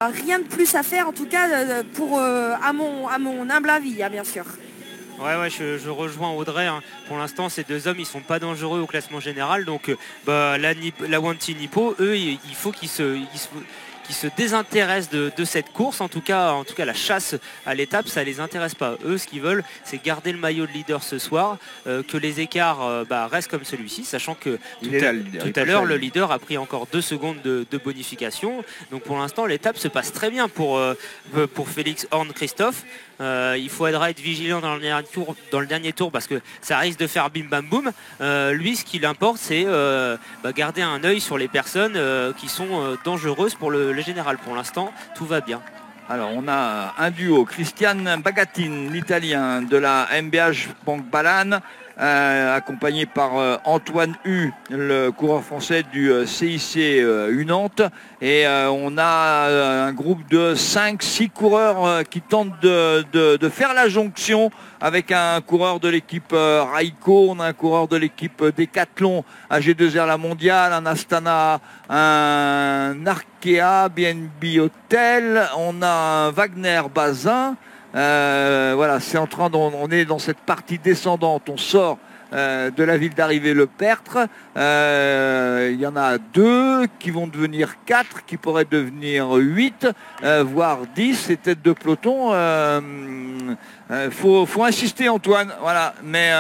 Rien de plus à faire, en tout cas, à mon humble avis, hein, bien sûr. Ouais, je rejoins Audrey, hein. Pour l'instant, ces deux hommes, ils sont pas dangereux au classement général. Donc, la Wanty Nippo, eux, il faut qu'ils se désintéressent de cette course. En tout cas, la chasse à l'étape, ça les intéresse pas. Eux, ce qu'ils veulent, c'est garder le maillot de leader ce soir, que les écarts restent comme celui-ci, sachant que tout à l'heure, le leader a pris encore 2 secondes de bonification. Donc, pour l'instant, l'étape se passe très bien pour Félix Horn-Christophe. Il faudra être vigilant dans le dernier tour parce que ça risque de faire bim bam boum. Lui, ce qui l'importe, c'est garder un œil sur les personnes qui sont dangereuses pour le général. Pour l'instant, tout va bien. Alors, on a un duo, Christian Bagatin, l'italien de la MBH Banque Balan, accompagné par Antoine Hu, le coureur français du CIC Nantes. Et on a un groupe de 5-6 coureurs qui tentent de faire la jonction avec un coureur de l'équipe Raiko, on a un coureur de l'équipe Decathlon, AG2R La Mondiale, un Astana, un Arkea, BNB Hotel, on a un Wagner Bazin. Voilà, c'est on est dans cette partie descendante, on sort de la ville d'arrivée Le Pertre. Il y en a 2 qui vont devenir 4, qui pourraient devenir 8, voire 10, ces têtes de peloton. Faut insister, Antoine, voilà, mais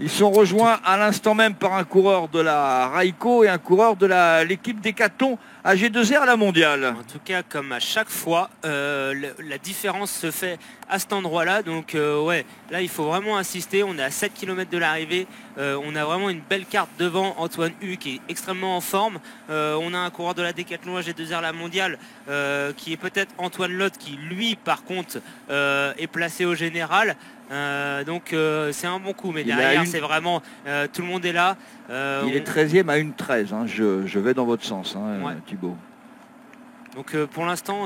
ils sont rejoints à l'instant même par un coureur de la Raiko et un coureur de l'équipe Decathlon AG2R La Mondiale. En tout cas, comme à chaque fois, la différence se fait à cet endroit-là. Donc là, il faut vraiment insister. On est à 7 km de l'arrivée. On a vraiment une belle carte devant Antoine Hu qui est extrêmement en forme. On a un coureur de la Decathlon AG2R La Mondiale qui est peut-être Antoine Lotte qui, lui, par contre, est placé au général. Donc c'est un bon coup, mais derrière c'est vraiment tout le monde est là. Il est 13e à 1,13, hein. Je vais dans votre sens, hein, ouais. Thibaut. Donc pour l'instant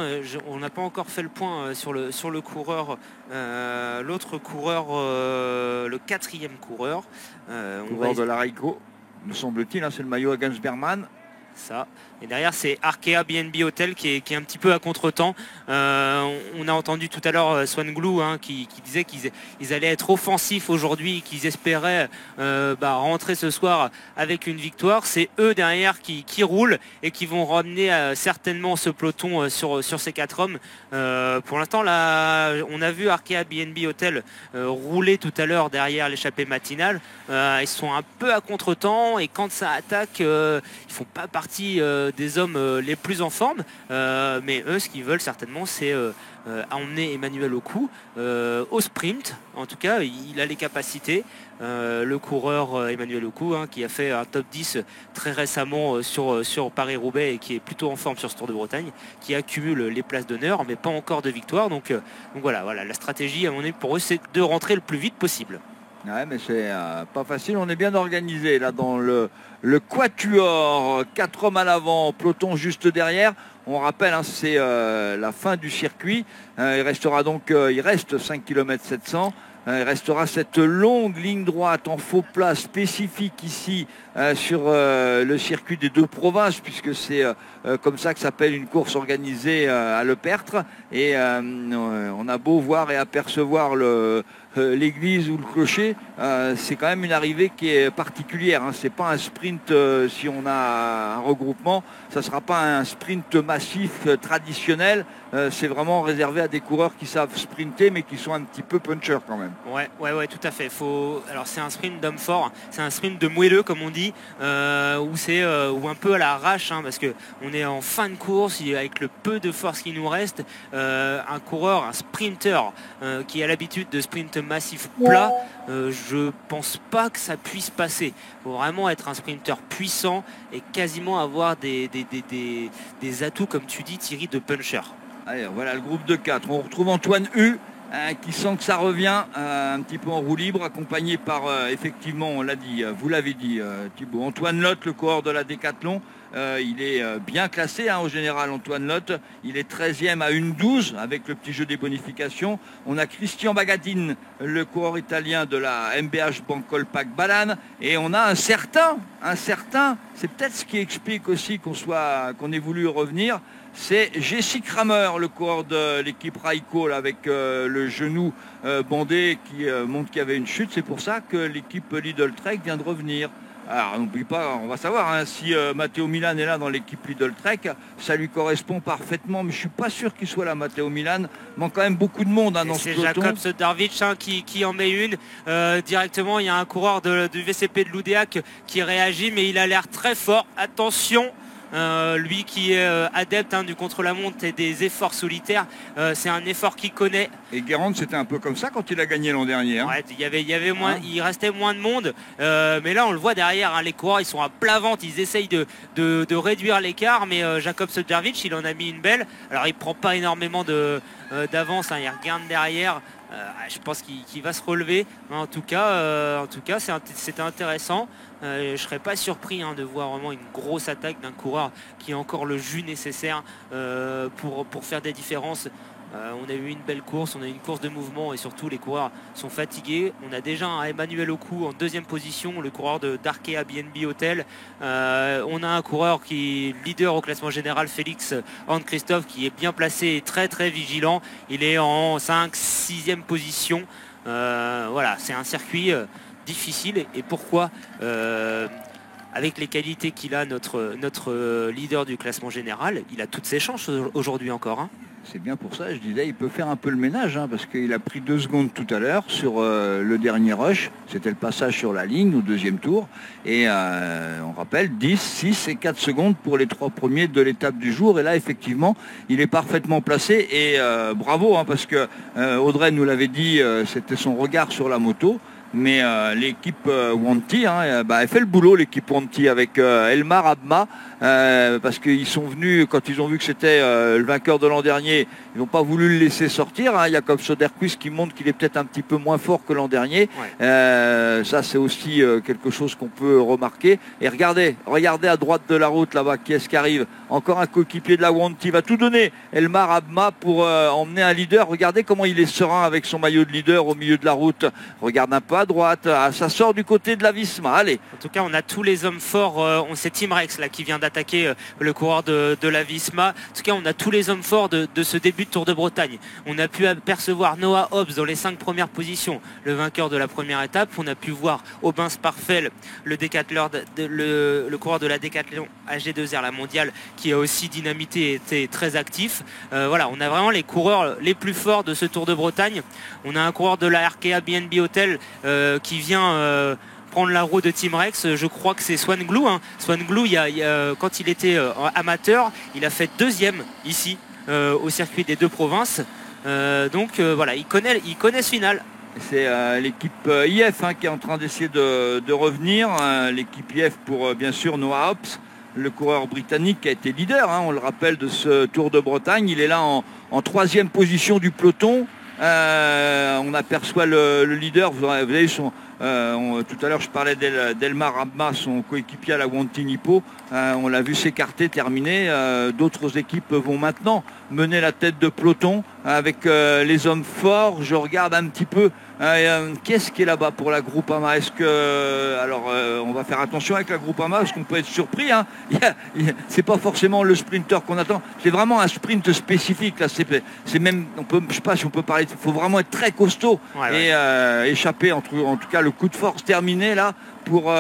on n'a pas encore fait le point sur le coureur, l'autre coureur, le 4e coureur. Coureur de la Raiko, me semble-t-il, hein, c'est le maillot à Gansberman. Ça. Et derrière c'est Arkea BNB Hotel qui est un petit peu à contre-temps. On a entendu tout à l'heure Swan Glou, hein, qui disait qu'ils allaient être offensifs aujourd'hui, qu'ils espéraient rentrer ce soir avec une victoire. C'est eux derrière qui roulent et qui vont ramener certainement ce peloton sur ces 4 hommes. Pour l'instant là, on a vu Arkea BNB Hotel rouler tout à l'heure derrière l'échappée matinale. Ils sont un peu à contre-temps et quand ça attaque, ils font pas partie des hommes les plus en forme, mais eux ce qu'ils veulent certainement c'est emmener Emmanuel Ocou au sprint. En tout cas il a les capacités, le coureur Emmanuel Ocou, hein, qui a fait un top 10 très récemment sur Paris-Roubaix et qui est plutôt en forme sur ce Tour de Bretagne, qui accumule les places d'honneur mais pas encore de victoire. Donc voilà, la stratégie à mon avis pour eux c'est de rentrer le plus vite possible. Ouais, mais c'est pas facile. On est bien organisé là dans le quatuor. 4 hommes à l'avant, peloton juste derrière. On rappelle, hein, c'est la fin du circuit. Il reste 5 km 700. Il restera cette longue ligne droite en faux plat spécifique ici sur le circuit des 2 provinces, puisque c'est comme ça que s'appelle une course organisée à Le Pertre. Et on a beau voir et apercevoir l'église ou le clocher, c'est quand même une arrivée qui est particulière, hein. C'est pas un sprint si on a un regroupement, ça sera pas un sprint massif traditionnel. C'est vraiment réservé à des coureurs qui savent sprinter mais qui sont un petit peu punchers quand même. Ouais, tout à fait. Alors c'est un sprint d'homme fort, c'est un sprint de moelleux comme on dit, ou un peu à l'arrache, hein, parce que on est en fin de course avec le peu de force qui nous reste. Un coureur, un sprinter qui a l'habitude de sprint massif plat, je pense pas que ça puisse passer. Il faut vraiment être un sprinter puissant et quasiment avoir des atouts, comme tu dis Thierry, de puncher. Allez, voilà le groupe de 4. On retrouve Antoine Hu qui sent que ça revient un petit peu en roue libre, accompagné par, effectivement, on l'a dit, vous l'avez dit Thibaut, Antoine Lotte, le coureur de la Decathlon, Il est bien classé au général Antoine Lotte. Il est 13e à 1,12 avec le petit jeu des bonifications. On a Christian Bagadin, le coureur italien de la MBH Bancolpac Balan. Et on a un certain, c'est peut-être ce qui explique aussi qu'on ait voulu revenir, c'est Jesse Kramer, le coureur de l'équipe Raiko avec le genou bandé qui montre qu'il y avait une chute. C'est pour ça que l'équipe Lidl Trek vient de revenir. Alors n'oublie pas, on va savoir si Matteo Milan est là dans l'équipe Lidl Trek, ça lui correspond parfaitement, mais je ne suis pas sûr qu'il soit là, Matteo Milan. Il manque quand même beaucoup de monde dans ce peloton. C'est Jacob Sodervich qui en met une. Directement, il y a un coureur du VCP de Loudéac qui réagit, mais il a l'air très fort. Attention, lui qui est adepte du contre-la-montre et des efforts solitaires, c'est un effort qu'il connaît. Et Guérande, c'était un peu comme ça quand il a gagné l'an dernier. Ouais, il y avait moins, il restait moins de monde, mais là on le voit derrière, les coureurs ils sont à plat ventre, ils essayent de réduire l'écart, mais Jacob Sodervich il en a mis une belle. Alors il prend pas énormément d'avance, il regarde derrière. Je pense qu'il va se relever. En tout cas, c'était intéressant. Je ne serais pas surpris de voir vraiment une grosse attaque d'un coureur qui a encore le jus nécessaire pour faire des différences. On a eu une belle course, on a eu une course de mouvement et surtout les coureurs sont fatigués. On a déjà un Emmanuel Ocou en deuxième position, le coureur d'Arkea BNB Hotel. On a un coureur qui est leader au classement général, Félix Hand Christophe, qui est bien placé et très très vigilant. Il est en 5-6e position. Voilà, c'est un circuit difficile. Et pourquoi avec les qualités qu'il a, notre leader du classement général, il a toutes ses chances aujourd'hui encore. C'est bien pour ça, je disais, il peut faire un peu le ménage, parce qu'il a pris 2 secondes tout à l'heure sur le dernier rush. C'était le passage sur la ligne au deuxième tour. Et on rappelle, 10, 6 et 4 secondes pour les 3 premiers de l'étape du jour. Et là, effectivement, il est parfaitement placé. Et bravo, parce que Audrey nous l'avait dit, c'était son regard sur la moto. Mais l'équipe Wanty, elle fait le boulot, l'équipe Wanty, avec Elmar Abma, parce qu'ils sont venus, quand ils ont vu que c'était le vainqueur de l'an dernier, ils n'ont pas voulu le laisser sortir. Jacob Soderquist qui montre qu'il est peut-être un petit peu moins fort que l'an dernier. Ouais. Ça, c'est aussi quelque chose qu'on peut remarquer. Et regardez à droite de la route là-bas, qui est-ce qui arrive? Encore un coéquipier de la Wanty, va tout donner. Elmar Abma pour emmener un leader. Regardez comment il est serein avec son maillot de leader au milieu de la route. Regarde un peu à droite, ça sort du côté de la Visma. Allez. En tout cas, on a tous les hommes forts. C'est Tim Rex là qui vient d'attaquer le coureur de la Visma. En tout cas, on a tous les hommes forts de ce début de Tour de Bretagne. On a pu apercevoir Noah Hobbs dans les 5 premières positions, le vainqueur de la première étape. On a pu voir Aubin Sparfel, le coureur de la Décathlon AG2R, la mondiale, qui a aussi dynamité et été très actif. Voilà, on a vraiment les coureurs les plus forts de ce Tour de Bretagne. On a un coureur de la Arkea BNB Hotel qui vient prendre la roue de Team Rex. Je crois que c'est Swan Glou. Swan Glou, quand il était amateur, il a fait 2e ici au circuit des 2 provinces. Donc voilà, il connaît ce final. C'est l'équipe IF qui est en train d'essayer de revenir. L'équipe IF pour bien sûr Noah Hobbs, le coureur britannique qui a été leader, on le rappelle, de ce Tour de Bretagne. Il est là en 3e position du peloton. On aperçoit le leader, vous avez tout à l'heure je parlais d'Elmar Abma, son coéquipier à la Wanty Nippo. On l'a vu s'écarter, terminer. D'autres équipes vont maintenant mener la tête de peloton avec les hommes forts. Je regarde un petit peu qu'est-ce qui est là-bas pour la Groupama. Est-ce que on va faire attention avec la Groupama parce qu'on peut être surpris. C'est pas forcément le sprinter qu'on attend. C'est vraiment un sprint spécifique là. C'est même, je sais pas si on peut parler. Il faut vraiment être très costaud et échapper en tout cas le coup de force terminé là pour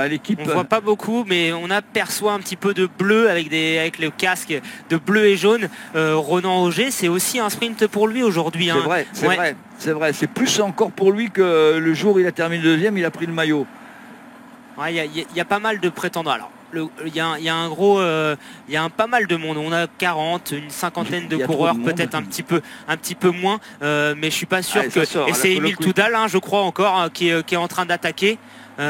l'équipe. On voit pas beaucoup, mais on aperçoit un petit peu de bleu avec le casque de bleu et jaune. Ronan Auger, c'est aussi un sprint pour lui aujourd'hui. C'est vrai. C'est plus encore pour lui que le jour où il a terminé 2e, il a pris le maillot. Il y a pas mal de prétendants. Alors, il y a pas mal de monde. On a 40, une cinquantaine de coureurs, peut-être un petit peu moins, mais je suis pas sûr que. Et c'est Émile Toudal, je crois encore, qui est en train d'attaquer. Il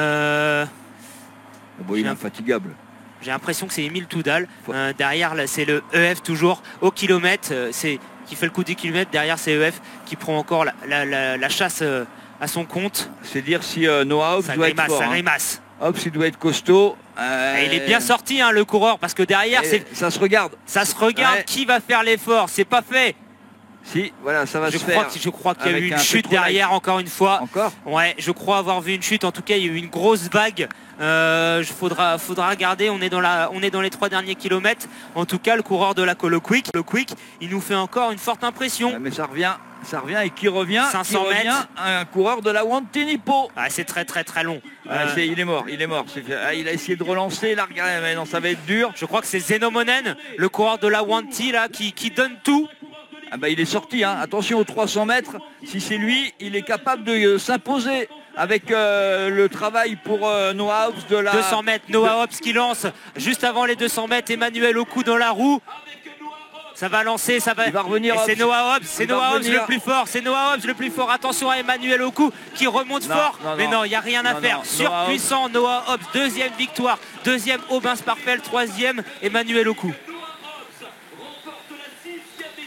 est infatigable. J'ai l'impression que c'est Émile Toudal. Derrière, là, c'est le EF toujours au kilomètre. Qui fait le coup du kilomètre. Derrière, c'est EF qui prend encore la chasse à son compte. C'est dire si Noah Hobbs doit être fort. Ça grimace. Hobbs, il doit être costaud. Il est bien sorti le coureur parce que derrière ça se regarde. Ça se regarde qui va faire l'effort. C'est pas fait. Si, voilà, ça va se faire. Je crois qu'il y a eu une chute derrière encore une fois. Encore. Ouais, je crois avoir vu une chute. En tout cas, il y a eu une grosse vague. Faudra regarder. On est dans les 3 derniers kilomètres. En tout cas, le coureur de la Colo Quick, il nous fait encore une forte impression. Mais ça revient et qui revient 500 mètres. Un coureur de la Wanty-Nippo. C'est très très très long. Il est mort. Il a essayé de relancer, là, regardez, mais non, ça va être dur. Je crois que c'est Zenomonen, le coureur de la Wanty là, qui donne tout. Il est sorti, attention aux 300 mètres. Si c'est lui, il est capable de s'imposer avec le travail pour Noah Hobbs de la 200 mètres. Noah Hobbs qui lance juste avant les 200 mètres. Emmanuel Oku dans la roue. Ça va lancer, Il va revenir. C'est Noah Hobbs, le plus fort. C'est Noah Hobbs le plus fort. Attention à Emmanuel Oku qui remonte fort. Mais non, il n'y a rien à faire. Surpuissant Noah Hobbs, deuxième victoire. Deuxième Aubin Sparfeld, troisième Emmanuel Oku.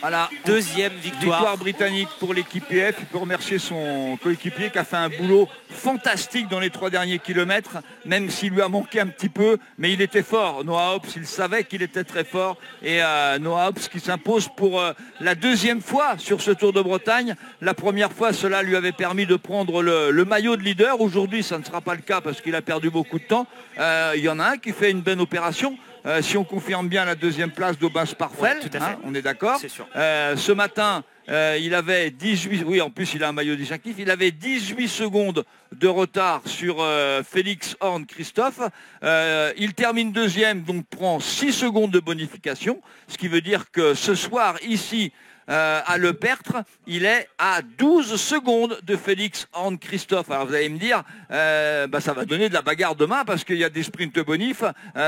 Voilà, deuxième victoire britannique pour l'équipe EF. Il peut remercier son coéquipier qui a fait un boulot fantastique dans les 3 derniers kilomètres, même s'il lui a manqué un petit peu, mais il était fort. Noah Hobbs, il savait qu'il était très fort, et Noah Hobbs qui s'impose pour la deuxième fois sur ce Tour de Bretagne. La première fois, cela lui avait permis de prendre le maillot de leader. Aujourd'hui, ça ne sera pas le cas parce qu'il a perdu beaucoup de temps. Il y en a un qui fait une bonne opération. Si on confirme bien la deuxième place d'Aubin Sparfeld, on est d'accord. Ce matin, il avait 18, oui en plus il a un maillot distinctif, il avait 18 secondes de retard sur Félix Horn Christophe. Il termine deuxième, donc prend 6 secondes de bonification, ce qui veut dire que ce soir ici, à Le Pertre, il est à 12 secondes de Félix Horn Christophe. Alors vous allez me dire, ça va donner de la bagarre demain parce qu'il y a des sprints bonifs.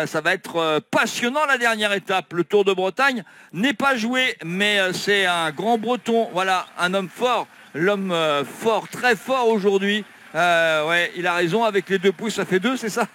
Ça va être passionnant la dernière étape. Le Tour de Bretagne n'est pas joué, mais c'est un grand breton. Voilà, un homme fort. L'homme fort, très fort aujourd'hui. Il a raison, avec les 2 pouces, ça fait 2, c'est ça.